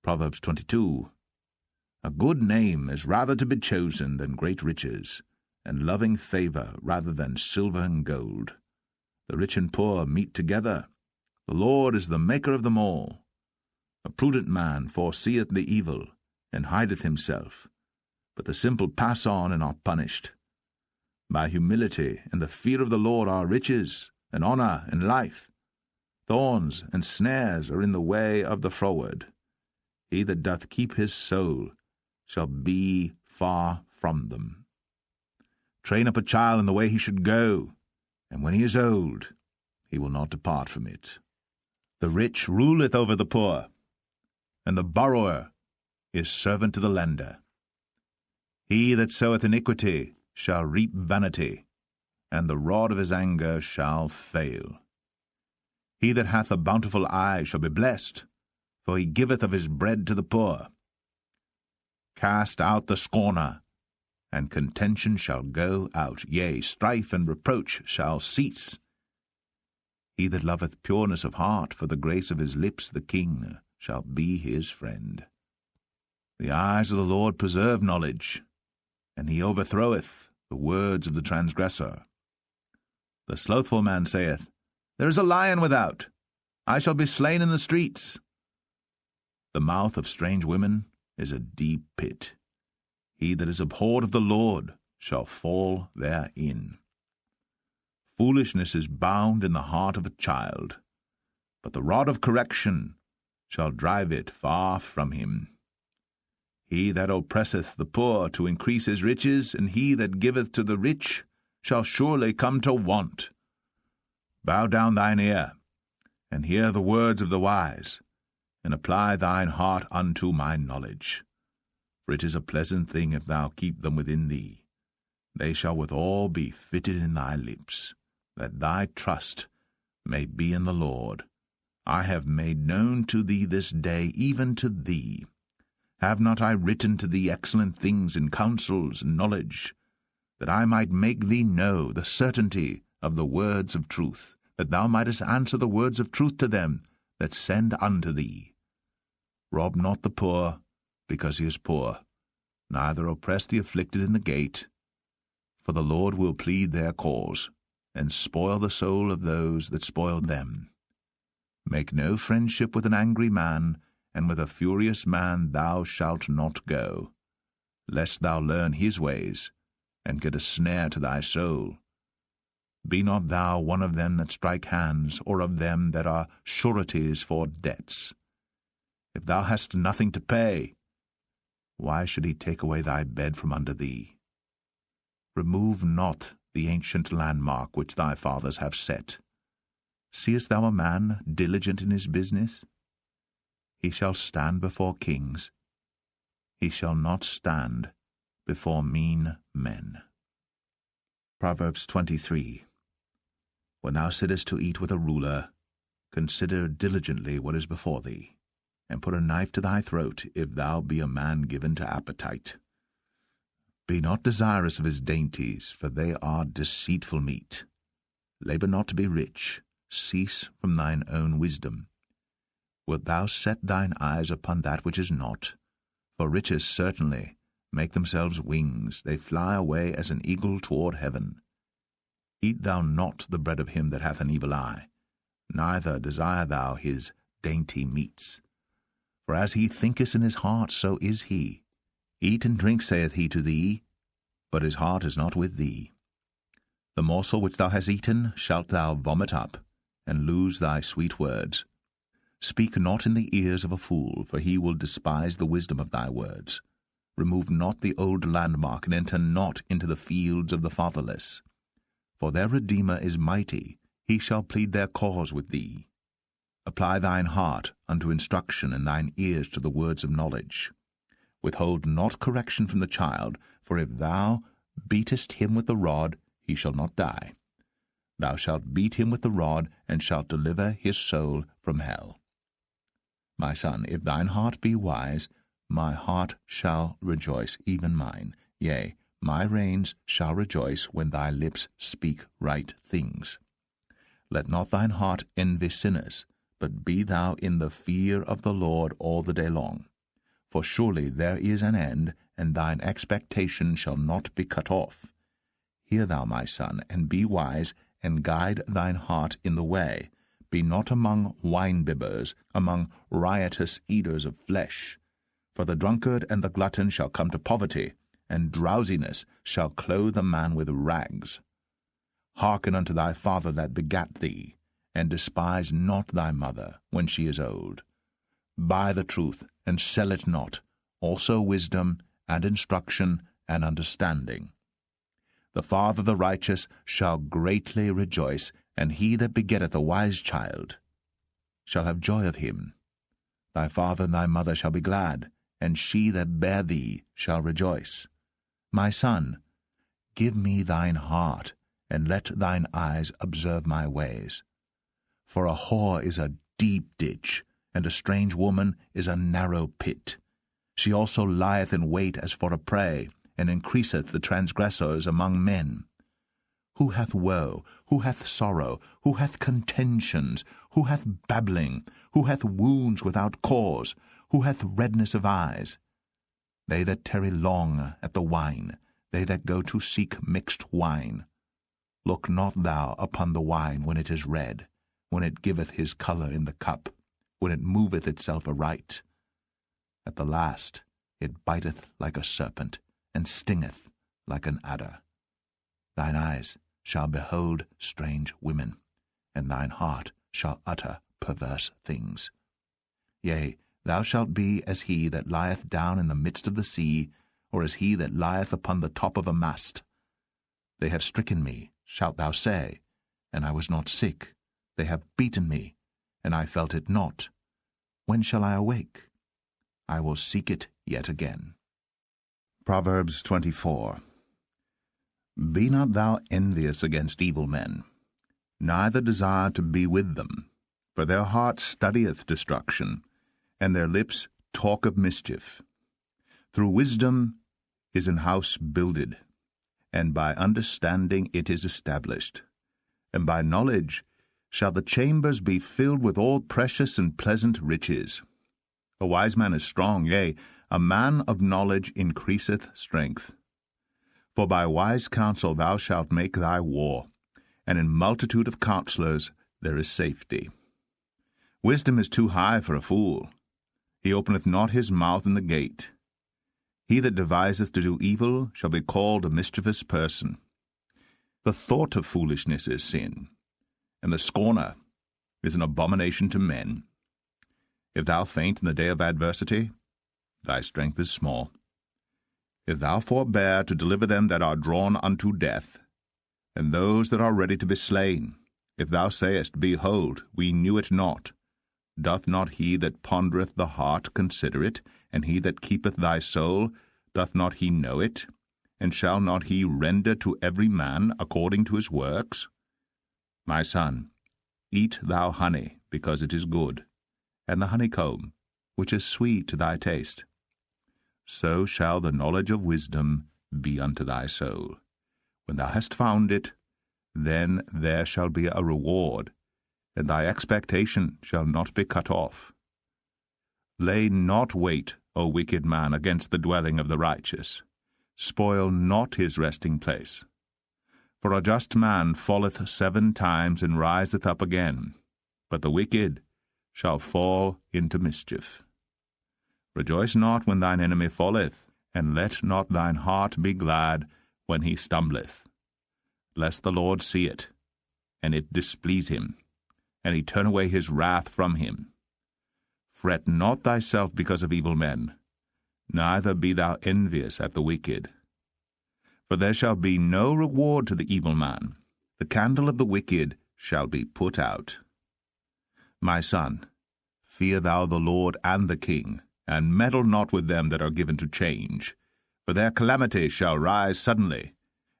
Proverbs 22. A good name is rather to be chosen than great riches, and loving favour rather than silver and gold. The rich and poor meet together. The Lord is the maker of them all. A prudent man foreseeth the evil, and hideth himself, but the simple pass on and are punished. By humility and the fear of the Lord are riches, and honour, and life. Thorns and snares are in the way of the froward. He that doth keep his soul shall be far from them. Train up a child in the way he should go, and when he is old, he will not depart from it. The rich ruleth over the poor, and the borrower is servant to the lender. He that soweth iniquity shall reap vanity, and the rod of his anger shall fail. He that hath a bountiful eye shall be blessed, for he giveth of his bread to the poor. Cast out the scorner, and contention shall go out, yea, strife and reproach shall cease. He that loveth pureness of heart, for the grace of his lips the king shall be his friend. The eyes of the Lord preserve knowledge, and he overthroweth the words of the transgressor. The slothful man saith, There is a lion without, I shall be slain in the streets. The mouth of strange women is a deep pit. He that is abhorred of the Lord shall fall therein. Foolishness is bound in the heart of a child, but the rod of correction shall drive it far from him. He that oppresseth the poor to increase his riches, and he that giveth to the rich shall surely come to want. Bow down thine ear, and hear the words of the wise, and apply thine heart unto my knowledge. For it is a pleasant thing if thou keep them within thee. They shall withal be fitted in thy lips, that thy trust may be in the Lord. I have made known to thee this day, even to thee. Have not I written to thee excellent things in counsels and knowledge, that I might make thee know the certainty of the words of truth, that thou mightest answer the words of truth to them that send unto thee? Rob not the poor, because he is poor, neither oppress the afflicted in the gate. For the Lord will plead their cause, and spoil the soul of those that spoil them. Make no friendship with an angry man, and with a furious man thou shalt not go, lest thou learn his ways, and get a snare to thy soul. Be not thou one of them that strike hands, or of them that are sureties for debts. If thou hast nothing to pay, why should he take away thy bed from under thee? Remove not the ancient landmark which thy fathers have set. Seest thou a man diligent in his business? He shall stand before kings. He shall not stand before mean men. Proverbs 23. When thou sittest to eat with a ruler, consider diligently what is before thee, and put a knife to thy throat, if thou be a man given to appetite. Be not desirous of his dainties, for they are deceitful meat. Labour not to be rich, cease from thine own wisdom. Wilt thou set thine eyes upon that which is not? For riches certainly make themselves wings, they fly away as an eagle toward heaven. Eat thou not the bread of him that hath an evil eye, neither desire thou his dainty meats. For as he thinketh in his heart, so is he. Eat and drink, saith he to thee, but his heart is not with thee. The morsel which thou hast eaten shalt thou vomit up, and lose thy sweet words. Speak not in the ears of a fool, for he will despise the wisdom of thy words. Remove not the old landmark, and enter not into the fields of the fatherless. For their Redeemer is mighty, he shall plead their cause with thee. Apply thine heart unto instruction, and thine ears to the words of knowledge. Withhold not correction from the child, for if thou beatest him with the rod, he shall not die. Thou shalt beat him with the rod, and shalt deliver his soul from hell. My son, if thine heart be wise, my heart shall rejoice, even mine. Yea, my reins shall rejoice when thy lips speak right things. Let not thine heart envy sinners, but be thou in the fear of the Lord all the day long. For surely there is an end, and thine expectation shall not be cut off. Hear thou, my son, and be wise, and guide thine heart in the way. Be not among wine-bibbers, among riotous eaters of flesh. For the drunkard and the glutton shall come to poverty, and drowsiness shall clothe a man with rags. Hearken unto thy father that begat thee, and despise not thy mother when she is old. Buy the truth, and sell it not, also wisdom, and instruction, and understanding. The father of the righteous shall greatly rejoice, and he that begetteth a wise child shall have joy of him. Thy father and thy mother shall be glad, and she that bare thee shall rejoice. My son, give me thine heart, and let thine eyes observe my ways. For a whore is a deep ditch, and a strange woman is a narrow pit. She also lieth in wait as for a prey, and increaseth the transgressors among men. Who hath woe? Who hath sorrow? Who hath contentions? Who hath babbling? Who hath wounds without cause? Who hath redness of eyes? They that tarry long at the wine, they that go to seek mixed wine. Look not thou upon the wine when it is red, when it giveth his colour in the cup, when it moveth itself aright. At the last it biteth like a serpent, and stingeth like an adder. Thine eyes shall behold strange women, and thine heart shall utter perverse things. Yea, thou shalt be as he that lieth down in the midst of the sea, or as he that lieth upon the top of a mast. They have stricken me, shalt thou say, and I was not sick. They have beaten me, and I felt it not. When shall I awake? I will seek it yet again. Proverbs 24. Be not thou envious against evil men, neither desire to be with them, for their heart studieth destruction, and their lips talk of mischief. Through wisdom is an house builded, and by understanding it is established, and by knowledge shall the chambers be filled with all precious and pleasant riches. A wise man is strong, yea, a man of knowledge increaseth strength. For by wise counsel thou shalt make thy war, and in multitude of counselors there is safety. Wisdom is too high for a fool. He openeth not his mouth in the gate. He that deviseth to do evil shall be called a mischievous person. The thought of foolishness is sin, and the scorner is an abomination to men. If thou faint in the day of adversity, thy strength is small. If thou forbear to deliver them that are drawn unto death, and those that are ready to be slain, if thou sayest, Behold, we knew it not, doth not he that pondereth the heart consider it, and he that keepeth thy soul, doth not he know it? And shall not he render to every man according to his works? My son, eat thou honey, because it is good, and the honeycomb, which is sweet to thy taste. So shall the knowledge of wisdom be unto thy soul. When thou hast found it, then there shall be a reward, and thy expectation shall not be cut off. Lay not wait, O wicked man, against the dwelling of the righteous. Spoil not his resting place. For a just man falleth 7 times and riseth up again, but the wicked shall fall into mischief. Rejoice not when thine enemy falleth, and let not thine heart be glad when he stumbleth, lest the Lord see it, and it displease him, and he turn away his wrath from him. Fret not thyself because of evil men, neither be thou envious at the wicked. For there shall be no reward to the evil man. The candle of the wicked shall be put out. My son, fear thou the Lord and the king, and meddle not with them that are given to change. For their calamity shall rise suddenly,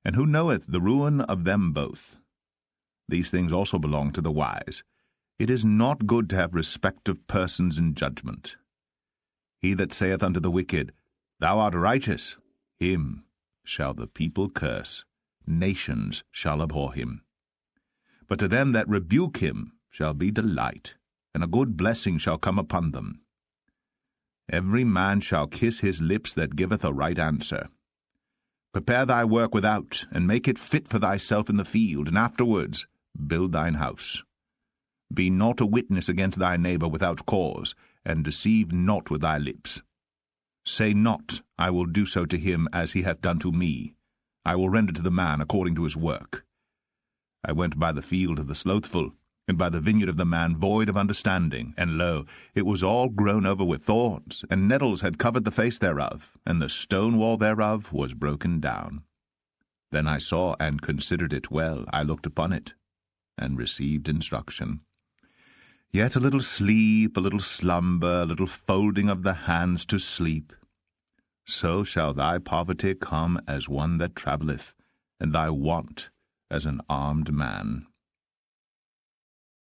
and who knoweth the ruin of them both? These things also belong to the wise. It is not good to have respect of persons in judgment. He that saith unto the wicked, Thou art righteous, him shall the people curse, nations shall abhor him. But to them that rebuke him shall be delight, and a good blessing shall come upon them. Every man shall kiss his lips that giveth a right answer. Prepare thy work without, and make it fit for thyself in the field, and afterwards build thine house. Be not a witness against thy neighbor without cause, and deceive not with thy lips. Say not, I will do so to him as he hath done to me. I will render to the man according to his work. I went by the field of the slothful, and by the vineyard of the man void of understanding, and lo, it was all grown over with thorns, and nettles had covered the face thereof, and the stone wall thereof was broken down. Then I saw and considered it well, I looked upon it, and received instruction. Yet a little sleep, a little slumber, a little folding of the hands to sleep. So shall thy poverty come as one that travelleth, and thy want as an armed man.